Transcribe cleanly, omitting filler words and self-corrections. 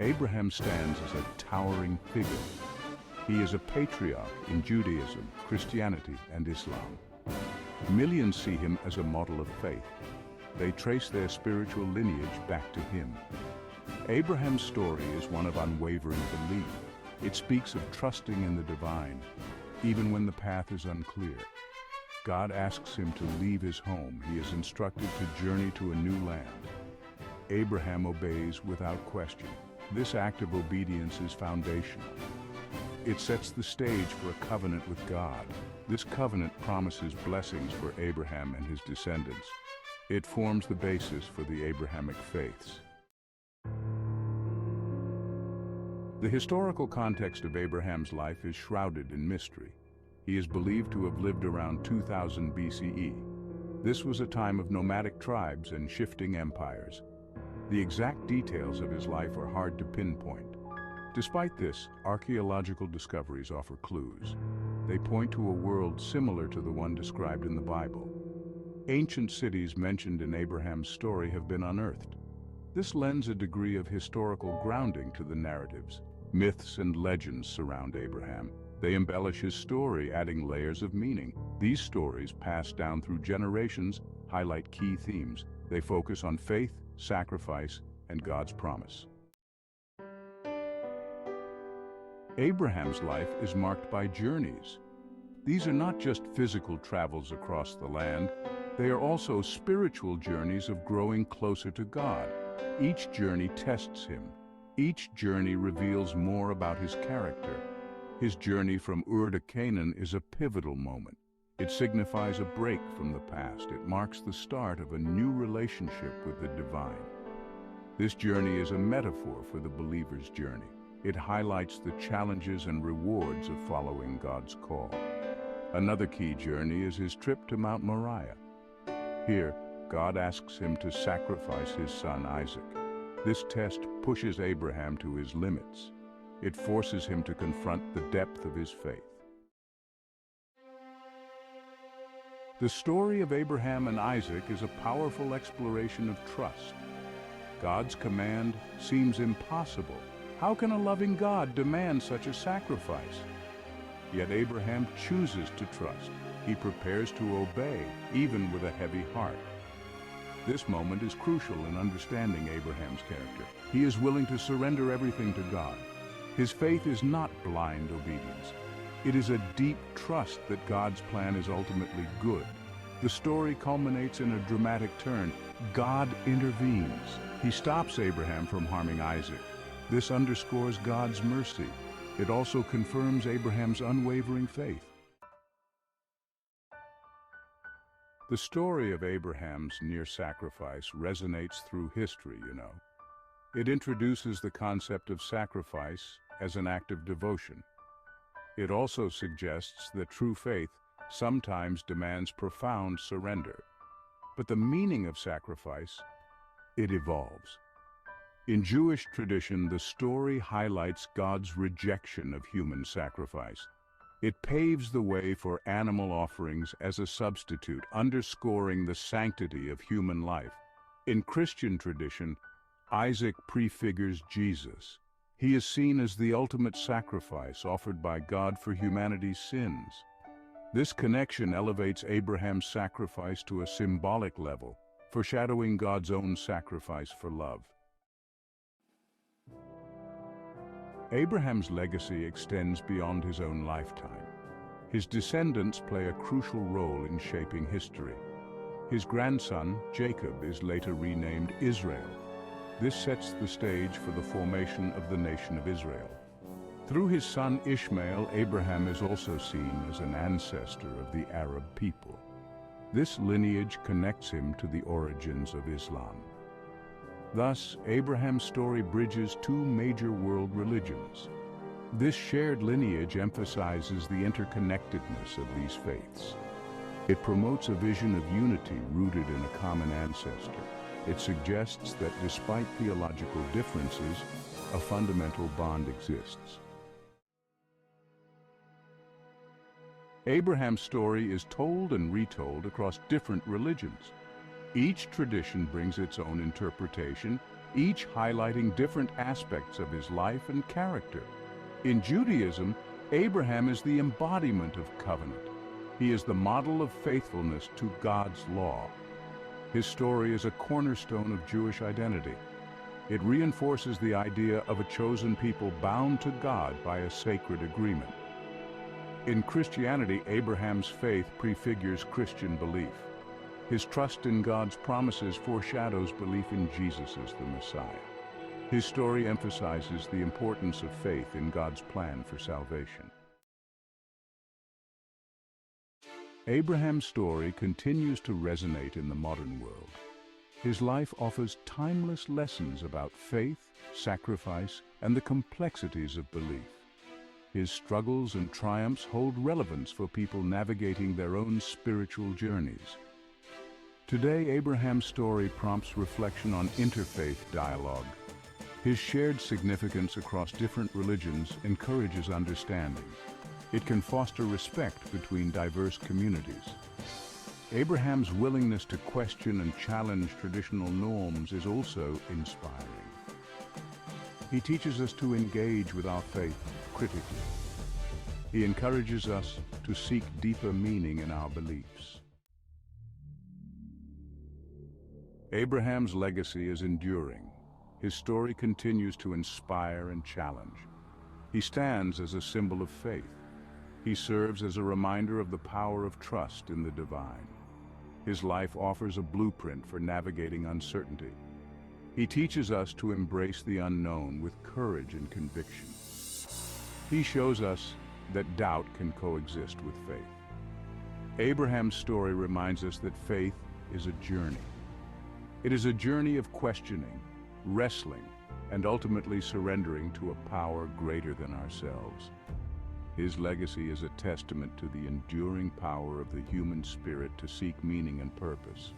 Abraham stands as a towering figure. He is a patriarch in Judaism, Christianity, and Islam. Millions see him as a model of faith. They trace their spiritual lineage back to him. Abraham's story is one of unwavering belief. It speaks of trusting in the divine, even when the path is unclear. God asks him to leave his home. He is instructed to journey to a new land. Abraham obeys without question. This act of obedience is foundational. It sets the stage for a covenant with God. This covenant promises blessings for Abraham and his descendants. It forms the basis for the Abrahamic faiths. The historical context of Abraham's life is shrouded in mystery. He is believed to have lived around 2000 BCE. This was a time of nomadic tribes and shifting empires. The exact details of his life are hard to pinpoint. Despite this, archaeological discoveries offer clues. They point to a world similar to the one described in the Bible. Ancient cities mentioned in Abraham's story have been unearthed. This lends a degree of historical grounding to the narratives. Myths and legends surround Abraham. They embellish his story, adding layers of meaning. These stories, passed down through generations, highlight key themes. They focus on faith, sacrifice, and God's promise. Abraham's life is marked by journeys. These are not just physical travels across the land, they are also spiritual journeys of growing closer to God. Each journey tests him. Each journey reveals more about his character. His journey from Ur to Canaan is a pivotal moment. It signifies a break from the past. It marks the start of a new relationship with the divine. This journey is a metaphor for the believer's journey. It highlights the challenges and rewards of following God's call. Another key journey is his trip to Mount Moriah. Here, God asks him to sacrifice his son Isaac. This test pushes Abraham to his limits. It forces him to confront the depth of his faith. The story of Abraham and Isaac is a powerful exploration of trust. God's command seems impossible. How can a loving God demand such a sacrifice? Yet Abraham chooses to trust. He prepares to obey, even with a heavy heart. This moment is crucial in understanding Abraham's character. He is willing to surrender everything to God. His faith is not blind obedience. It is a deep trust that God's plan is ultimately good. The story culminates in a dramatic turn. God intervenes. He stops Abraham from harming Isaac. This underscores God's mercy. It also confirms Abraham's unwavering faith. The story of Abraham's near sacrifice resonates through history, It introduces the concept of sacrifice as an act of devotion. It also suggests that true faith sometimes demands profound surrender. But the meaning of sacrifice, it evolves. In Jewish tradition, the story highlights God's rejection of human sacrifice. It paves the way for animal offerings as a substitute, underscoring the sanctity of human life. In Christian tradition, Isaac prefigures Jesus. He is seen as the ultimate sacrifice offered by God for humanity's sins. This connection elevates Abraham's sacrifice to a symbolic level, foreshadowing God's own sacrifice for love. Abraham's legacy extends beyond his own lifetime. His descendants play a crucial role in shaping history. His grandson, Jacob, is later renamed Israel. This sets the stage for the formation of the nation of Israel. Through his son Ishmael, Abraham is also seen as an ancestor of the Arab people. This lineage connects him to the origins of Islam. Thus, Abraham's story bridges two major world religions. This shared lineage emphasizes the interconnectedness of these faiths. It promotes a vision of unity rooted in a common ancestor. It suggests that despite theological differences, a fundamental bond exists. Abraham's story is told and retold across different religions. Each tradition brings its own interpretation, each highlighting different aspects of his life and character. In Judaism, Abraham is the embodiment of covenant. He is the model of faithfulness to God's law. His story is a cornerstone of Jewish identity. It reinforces the idea of a chosen people bound to God by a sacred agreement. In Christianity, Abraham's faith prefigures Christian belief. His trust in God's promises foreshadows belief in Jesus as the Messiah. His story emphasizes the importance of faith in God's plan for salvation. Abraham's story continues to resonate in the modern world. His life offers timeless lessons about faith, sacrifice, and the complexities of belief. His struggles and triumphs hold relevance for people navigating their own spiritual journeys. Today, Abraham's story prompts reflection on interfaith dialogue. His shared significance across different religions encourages understanding. It can foster respect between diverse communities. Abraham's willingness to question and challenge traditional norms is also inspiring. He teaches us to engage with our faith critically. He encourages us to seek deeper meaning in our beliefs. Abraham's legacy is enduring. His story continues to inspire and challenge. He stands as a symbol of faith. He serves as a reminder of the power of trust in the divine. His life offers a blueprint for navigating uncertainty. He teaches us to embrace the unknown with courage and conviction. He shows us that doubt can coexist with faith. Abraham's story reminds us that faith is a journey. It is a journey of questioning, wrestling, and ultimately surrendering to a power greater than ourselves. His legacy is a testament to the enduring power of the human spirit to seek meaning and purpose.